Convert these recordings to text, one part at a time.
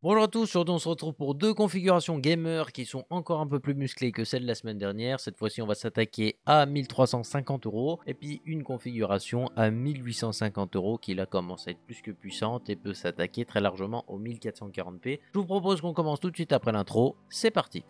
Bonjour à tous, aujourd'hui on se retrouve pour deux configurations gamer qui sont encore un peu plus musclées que celles de la semaine dernière. Cette fois-ci on va s'attaquer à 1350 € et puis une configuration à 1850 € qui là commence à être plus que puissante et peut s'attaquer très largement au 1440p. Je vous propose qu'on commence tout de suite après l'intro, c'est parti.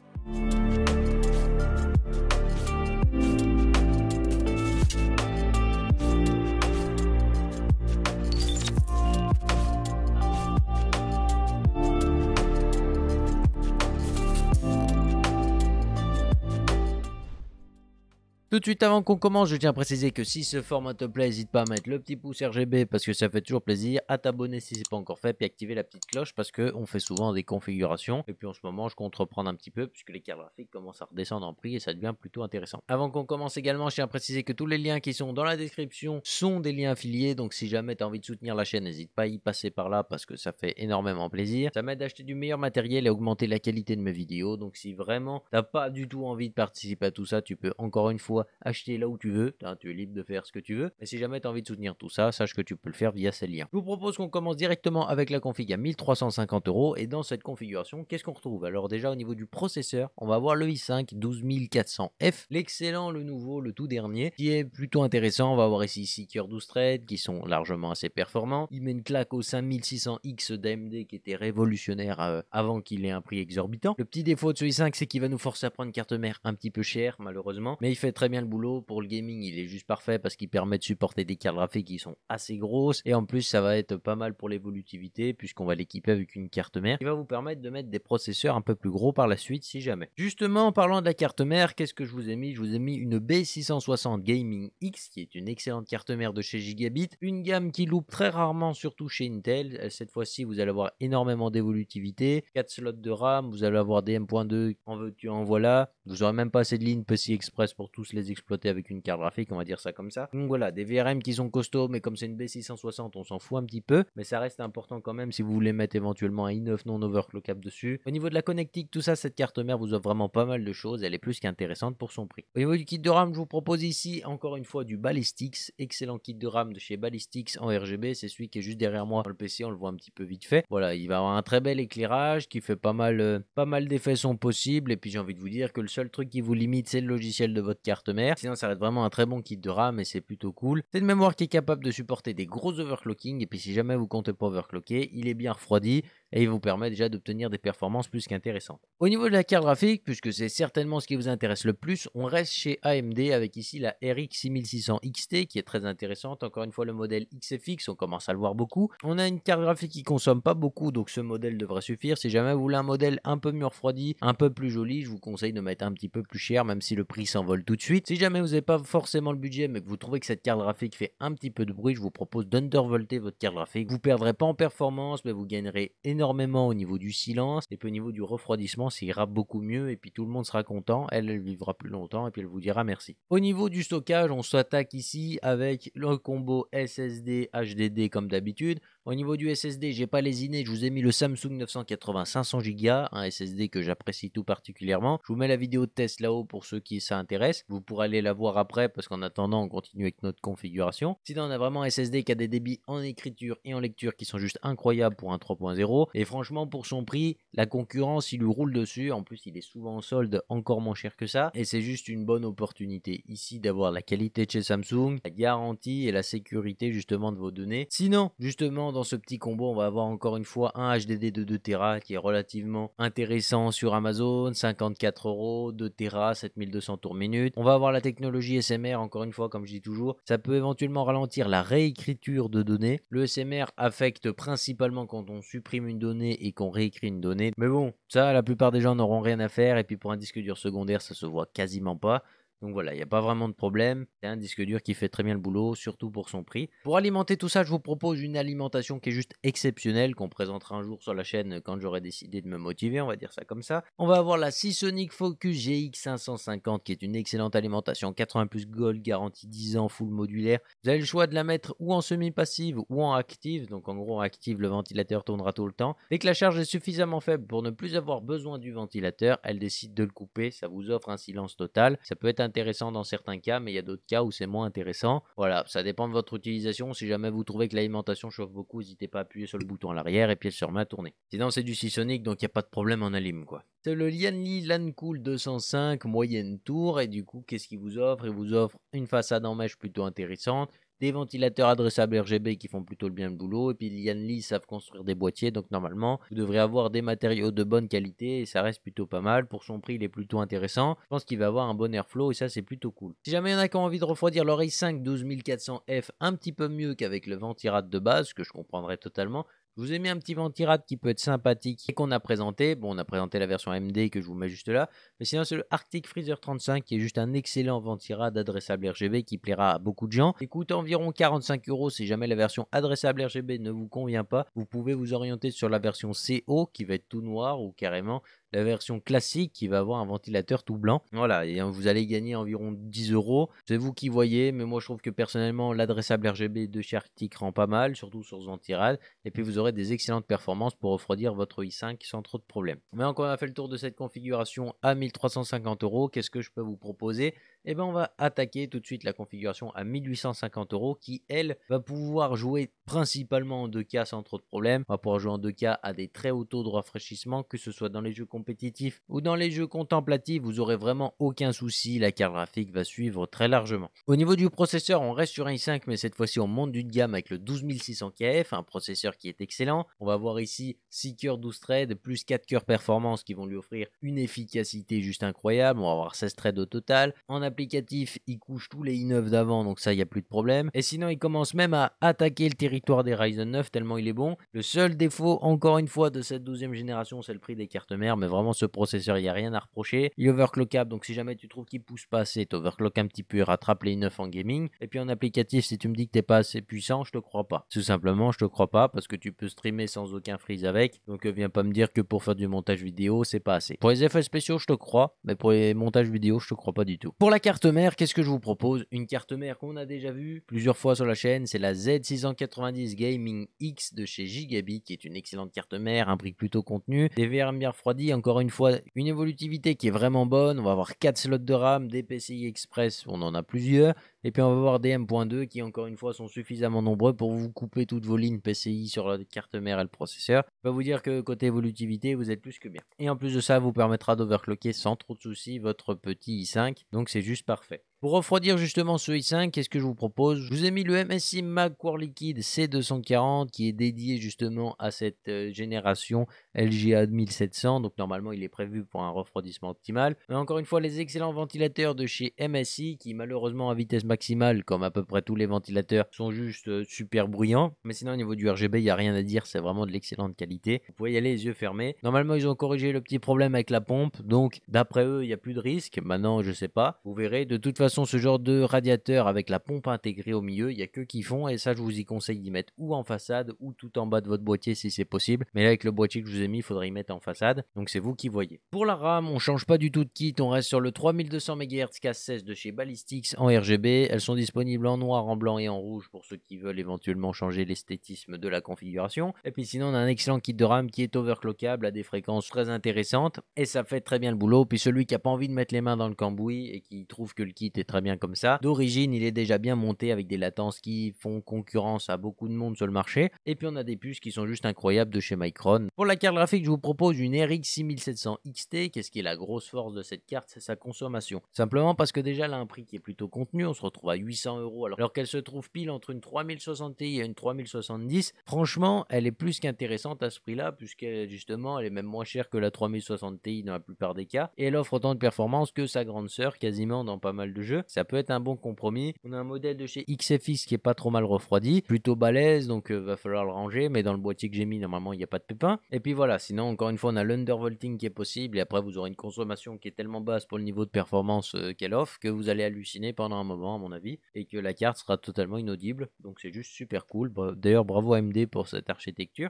Tout de suite avant qu'on commence, je tiens à préciser que si ce format te plaît, n'hésite pas à mettre le petit pouce RGB parce que ça fait toujours plaisir, à t'abonner si c'est pas encore fait, puis activer la petite cloche parce qu'on fait souvent des configurations. Et puis en ce moment, je compte reprendre un petit peu puisque les cartes graphiques commencent à redescendre en prix et ça devient plutôt intéressant. Avant qu'on commence également, je tiens à préciser que tous les liens qui sont dans la description sont des liens affiliés, donc si jamais tu as envie de soutenir la chaîne, n'hésite pas à y passer par là parce que ça fait énormément plaisir. Ça m'aide à acheter du meilleur matériel et à augmenter la qualité de mes vidéos, donc si vraiment t'as pas du tout envie de participer à tout ça, tu peux encore une fois acheter là où tu veux, tu es libre de faire ce que tu veux, mais si jamais tu as envie de soutenir tout ça, sache que tu peux le faire via ces liens. Je vous propose qu'on commence directement avec la config à 1350 € et dans cette configuration, qu'est-ce qu'on retrouve? Alors déjà au niveau du processeur, on va avoir le i5 12400F, l'excellent, le nouveau, le tout dernier, qui est plutôt intéressant. On va avoir ici 6 cœurs 12 threads qui sont largement assez performants. Il met une claque au 5600X d'AMD qui était révolutionnaire avant qu'il ait un prix exorbitant. Le petit défaut de ce i5, c'est qu'il va nous forcer à prendre une carte mère un petit peu chère malheureusement, mais il fait très bien le boulot. Pour le gaming, il est juste parfait parce qu'il permet de supporter des cartes graphiques qui sont assez grosses et en plus ça va être pas mal pour l'évolutivité puisqu'on va l'équiper avec une carte mère qui va vous permettre de mettre des processeurs un peu plus gros par la suite si jamais. Justement, en parlant de la carte mère, qu'est-ce que je vous ai mis? Je vous ai mis une B660 Gaming X qui est une excellente carte mère de chez Gigabit, une gamme qui loupe très rarement surtout chez Intel. Cette fois-ci vous allez avoir énormément d'évolutivité, 4 slots de RAM, vous allez avoir des M.2 en veux-tu en voilà, vous aurez même pas assez de lignes PCI Express pour tous les exploiter avec une carte graphique, on va dire ça comme ça. Donc voilà, des VRM qui sont costauds, mais comme c'est une B660, on s'en fout un petit peu, mais ça reste important quand même si vous voulez mettre éventuellement un i9 non overclockable dessus. Au niveau de la connectique, tout ça, cette carte mère vous offre vraiment pas mal de choses, elle est plus qu'intéressante pour son prix. Au niveau du kit de RAM, je vous propose ici encore une fois du Ballistix, excellent kit de RAM de chez Ballistix en RGB, c'est celui qui est juste derrière moi dans le PC, on le voit un petit peu vite fait. Voilà, il va avoir un très bel éclairage qui fait pas mal d'effets sont possibles, et puis j'ai envie de vous dire que le seul truc qui vous limite, c'est le logiciel de votre carte mère. Sinon, ça reste vraiment un très bon kit de RAM et c'est plutôt cool. C'est une mémoire qui est capable de supporter des gros overclocking et puis si jamais vous comptez pas overclocker, il est bien refroidi et il vous permet déjà d'obtenir des performances plus qu'intéressantes. Au niveau de la carte graphique, puisque c'est certainement ce qui vous intéresse le plus, on reste chez AMD avec ici la RX 6600 XT qui est très intéressante. Encore une fois, le modèle XFX, on commence à le voir beaucoup. On a une carte graphique qui consomme pas beaucoup, donc ce modèle devrait suffire. Si jamais vous voulez un modèle un peu mieux refroidi, un peu plus joli, je vous conseille de mettre un petit peu plus cher, même si le prix s'envole tout de suite. Si jamais vous n'avez pas forcément le budget, mais que vous trouvez que cette carte graphique fait un petit peu de bruit, je vous propose d'undervolter votre carte graphique. Vous perdrez pas en performance, mais vous gagnerez énormément au niveau du silence et puis au niveau du refroidissement, ça ira beaucoup mieux et puis tout le monde sera content. Elle vivra plus longtemps et puis elle vous dira merci. Au niveau du stockage, on s'attaque ici avec le combo SSD HDD comme d'habitude. Au niveau du SSD, j'ai pas lésiné, je vous ai mis le Samsung 980 500 Go, un SSD que j'apprécie tout particulièrement. Je vous mets la vidéo de test là-haut pour ceux qui ça intéresse. Vous pourrez aller la voir après parce qu'en attendant, on continue avec notre configuration. Sinon, on a vraiment un SSD qui a des débits en écriture et en lecture qui sont juste incroyables pour un 3.0. Et franchement, pour son prix, la concurrence, il lui roule dessus. En plus, il est souvent en solde encore moins cher que ça. Et c'est juste une bonne opportunité ici d'avoir la qualité de chez Samsung, la garantie et la sécurité justement de vos données. Sinon, justement, dans ce petit combo, on va avoir encore une fois un HDD de 2 Tera qui est relativement intéressant sur Amazon, 54 €, 2 Tera, 7200 tours minute. On va avoir la technologie SMR, encore une fois, comme je dis toujours. Ça peut éventuellement ralentir la réécriture de données. Le SMR affecte principalement quand on supprime une donnée et qu'on réécrit une donnée. Mais bon, ça, la plupart des gens n'auront rien à faire. Et puis pour un disque dur secondaire, ça se voit quasiment pas. Donc voilà, il n'y a pas vraiment de problème. C'est un disque dur qui fait très bien le boulot, surtout pour son prix. Pour alimenter tout ça, je vous propose une alimentation qui est juste exceptionnelle, qu'on présentera un jour sur la chaîne quand j'aurai décidé de me motiver, on va dire ça comme ça. On va avoir la Seasonic Focus GX 550 qui est une excellente alimentation, 80 plus Gold, garantie 10 ans, full modulaire. Vous avez le choix de la mettre ou en semi-passive ou en active. Donc en gros, en active, le ventilateur tournera tout le temps. Dès que la charge est suffisamment faible pour ne plus avoir besoin du ventilateur, elle décide de le couper. Ça vous offre un silence total. Ça peut être intéressant dans certains cas, mais il y a d'autres cas où c'est moins intéressant. Voilà, ça dépend de votre utilisation. Si jamais vous trouvez que l'alimentation chauffe beaucoup, n'hésitez pas à appuyer sur le bouton à l'arrière et puis elle se remet à tourner. Sinon, c'est du Seasonic, donc il n'y a pas de problème en allume, quoi. C'est le Lianli Lancool 205 moyenne tour, et du coup, qu'est-ce qu'il vous offre? Il vous offre une façade en mèche plutôt intéressante, des ventilateurs adressables RGB qui font plutôt bien le boulot, et puis Lianli savent construire des boîtiers, donc normalement vous devrez avoir des matériaux de bonne qualité et ça reste plutôt pas mal. Pour son prix, il est plutôt intéressant. Je pense qu'il va avoir un bon airflow et ça c'est plutôt cool. Si jamais il y en a qui ont envie de refroidir leur i5 12400F un petit peu mieux qu'avec le ventirad de base, ce que je comprendrais totalement, je vous ai mis un petit ventirad qui peut être sympathique et qu'on a présenté. Bon, on a présenté la version AMD que je vous mets juste là. Mais sinon, c'est le Arctic Freezer 35 qui est juste un excellent ventirad adressable RGB qui plaira à beaucoup de gens. Il coûte environ 45 € si jamais la version adressable RGB ne vous convient pas. Vous pouvez vous orienter sur la version CO qui va être tout noir ou carrément la version classique qui va avoir un ventilateur tout blanc. Voilà, et vous allez gagner environ 10 €. C'est vous qui voyez, mais moi je trouve que personnellement l'adressable RGB de chez Arctic rend pas mal, surtout sur ce ventirad. Et puis vous aurez des excellentes performances pour refroidir votre i5 sans trop de problèmes. Maintenant qu'on a fait le tour de cette configuration à 1350 €, qu'est-ce que je peux vous proposer? Eh bien on va attaquer tout de suite la configuration à 1850 € qui elle va pouvoir jouer principalement en 2K sans trop de problèmes. On va pouvoir jouer en 2K à des très hauts taux de rafraîchissement, que ce soit dans les jeux compétitifs ou dans les jeux contemplatifs, vous aurez vraiment aucun souci, la carte graphique va suivre très largement. Au niveau du processeur, on reste sur un i5 mais cette fois-ci on monte d'une gamme avec le 12600KF, un processeur qui est excellent. On va voir ici 6 cœurs 12 threads plus 4 cœurs performance qui vont lui offrir une efficacité juste incroyable. On va avoir 16 threads au total. En applicatif, il couche tous les i9 d'avant, donc ça, il n'y a plus de problème. Et sinon, il commence même à attaquer le territoire des Ryzen 9 tellement il est bon. Le seul défaut, encore une fois, de cette 12e génération, c'est le prix des cartes mères. Mais vraiment, ce processeur, il n'y a rien à reprocher. Il est overclockable, donc si jamais tu trouves qu'il pousse pas assez, t'overclock un petit peu et rattrape les i9 en gaming. Et puis en applicatif, si tu me dis que t'es pas assez puissant, je te crois pas. Tout simplement, je te crois pas parce que tu peux streamer sans aucun freeze avec. Donc viens pas me dire que pour faire du montage vidéo, c'est pas assez. Pour les effets spéciaux, je te crois, mais pour les montages vidéo, je te crois pas du tout. Pour la carte mère, qu'est-ce que je vous propose? Une carte mère qu'on a déjà vue plusieurs fois sur la chaîne, c'est la Z690 Gaming X de chez Gigabit, qui est une excellente carte mère, un prix plutôt contenu, des VR bien refroidis, encore une fois, une évolutivité qui est vraiment bonne. On va avoir 4 slots de RAM, des PCI Express, on en a plusieurs, et puis on va avoir des M.2 qui encore une fois sont suffisamment nombreux pour vous couper toutes vos lignes PCI sur la carte mère et le processeur. Je vais vous dire que côté évolutivité, vous êtes plus que bien. Et en plus de ça, vous permettra d'overclocker sans trop de soucis votre petit i5, donc c'est juste parfait. Pour refroidir justement ce i5, qu'est-ce que je vous propose? Je vous ai mis le MSI Mag Core Liquid C240 qui est dédié justement à cette génération LGA 1700. Donc normalement il est prévu pour un refroidissement optimal. Mais encore une fois, les excellents ventilateurs de chez MSI qui malheureusement à vitesse maximale, comme à peu près tous les ventilateurs, sont juste super bruyants. Mais sinon au niveau du RGB, il n'y a rien à dire, c'est vraiment de l'excellente qualité. Vous pouvez y aller les yeux fermés. Normalement ils ont corrigé le petit problème avec la pompe. Donc d'après eux, il n'y a plus de risque. Maintenant je sais pas. Vous verrez. De toute façon, ce genre de radiateur avec la pompe intégrée au milieu, il n'y a que qui font, et ça je vous y conseille d'y mettre ou en façade ou tout en bas de votre boîtier si c'est possible. Mais là avec le boîtier que je vous ai mis, il faudrait y mettre en façade, donc c'est vous qui voyez. Pour la RAM, on change pas du tout de kit, on reste sur le 3200 MHz CAS16 de chez Ballistix en RGB. Elles sont disponibles en noir, en blanc et en rouge pour ceux qui veulent éventuellement changer l'esthétisme de la configuration. Et puis sinon on a un excellent kit de RAM qui est overclockable à des fréquences très intéressantes et ça fait très bien le boulot. Puis celui qui a pas envie de mettre les mains dans le cambouis et qui trouve que le kit est très bien comme ça, d'origine il est déjà bien monté avec des latences qui font concurrence à beaucoup de monde sur le marché. Et puis on a des puces qui sont juste incroyables de chez Micron. Pour la carte graphique, je vous propose une RX 6700 XT. Qu'est-ce qui est la grosse force de cette carte? C'est sa consommation. Simplement parce que déjà elle a un prix qui est plutôt contenu, on se retrouve à 800 € alors qu'elle se trouve pile entre une 3060 Ti et une 3070. Franchement, elle est plus qu'intéressante à ce prix-là, puisque justement elle est même moins chère que la 3060 Ti dans la plupart des cas, et elle offre autant de performance que sa grande sœur quasiment dans pas mal de jeux. Ça peut être un bon compromis. On a un modèle de chez XFX qui est pas trop mal refroidi, plutôt balèze, donc va falloir le ranger, mais dans le boîtier que j'ai mis normalement il n'y a pas de pépin. Et puis voilà, sinon encore une fois on a l'undervolting qui est possible, et après vous aurez une consommation qui est tellement basse pour le niveau de performance qu'elle offre que vous allez halluciner pendant un moment à mon avis, et que la carte sera totalement inaudible, donc c'est juste super cool. D'ailleurs bravo AMD pour cette architecture.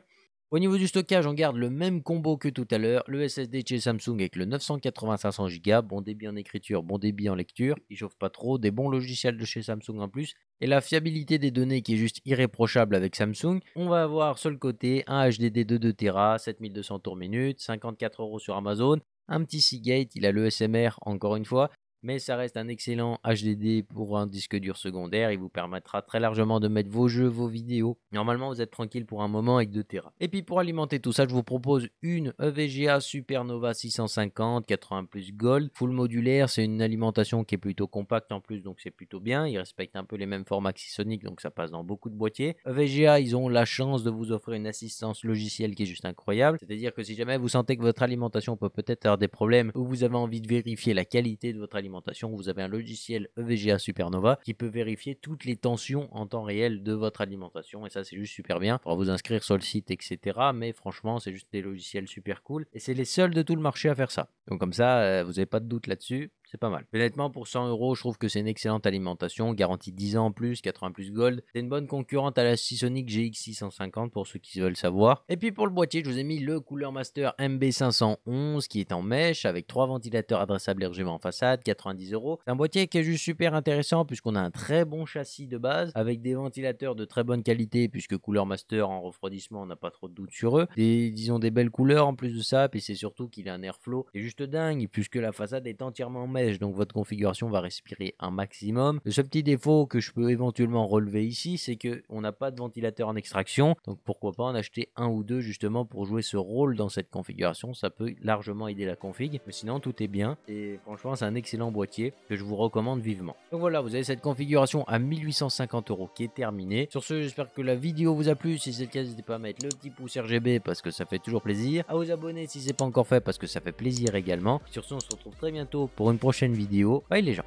Au niveau du stockage, on garde le même combo que tout à l'heure, le SSD de chez Samsung avec le 980-500 Go, bon débit en écriture, bon débit en lecture, il chauffe pas trop, des bons logiciels de chez Samsung en plus, et la fiabilité des données qui est juste irréprochable avec Samsung. On va avoir sur le côté un HDD de 2 Tera, 7200 tours minute, 54 € sur Amazon, un petit Seagate, il a le SMR encore une fois, mais ça reste un excellent HDD pour un disque dur secondaire. Il vous permettra très largement de mettre vos jeux, vos vidéos. Normalement, vous êtes tranquille pour un moment avec 2 Tera. Et puis pour alimenter tout ça, je vous propose une EVGA Supernova 650 80 Plus Gold full modulaire. C'est une alimentation qui est plutôt compacte en plus, donc c'est plutôt bien. Ils respectent un peu les mêmes formats que Seasonic, donc ça passe dans beaucoup de boîtiers. EVGA, ils ont la chance de vous offrir une assistance logicielle qui est juste incroyable. C'est-à-dire que si jamais vous sentez que votre alimentation peut peut-être avoir des problèmes ou vous avez envie de vérifier la qualité de votre alimentation, vous avez un logiciel EVGA Supernova qui peut vérifier toutes les tensions en temps réel de votre alimentation, et ça c'est juste super bien. Il faudra vous inscrire sur le site, etc. Mais franchement, c'est juste des logiciels super cool et c'est les seuls de tout le marché à faire ça. Donc comme ça, vous n'avez pas de doute là-dessus. C'est pas mal. Honnêtement, pour 100 €, je trouve que c'est une excellente alimentation. Garantie 10 ans en plus, 80 Plus Gold. C'est une bonne concurrente à la Seasonic GX650 pour ceux qui veulent savoir. Et puis pour le boîtier, je vous ai mis le Cooler Master MB511 qui est en mèche avec 3 ventilateurs adressables RGB en façade, 90 €. C'est un boîtier qui est juste super intéressant puisqu'on a un très bon châssis de base avec des ventilateurs de très bonne qualité puisque Cooler Master en refroidissement, on n'a pas trop de doute sur eux. Disons des belles couleurs en plus de ça, puis c'est surtout qu'il a un airflow. C'est juste dingue puisque la façade est entièrement en mèche. Donc votre configuration va respirer un maximum. Le seul petit défaut que je peux éventuellement relever ici, c'est que on n'a pas de ventilateur en extraction, donc pourquoi pas en acheter un ou deux justement pour jouer ce rôle dans cette configuration. Ça peut largement aider la config, mais sinon tout est bien et franchement c'est un excellent boîtier que je vous recommande vivement. Donc voilà, vous avez cette configuration à 1850 € qui est terminée. Sur ce, j'espère que la vidéo vous a plu. Si c'est le cas, n'hésitez pas à mettre le petit pouce RGB parce que ça fait toujours plaisir, à vous abonner si c'est pas encore fait parce que ça fait plaisir également. Sur ce, on se retrouve très bientôt pour une prochaine vidéo. Bye les gens.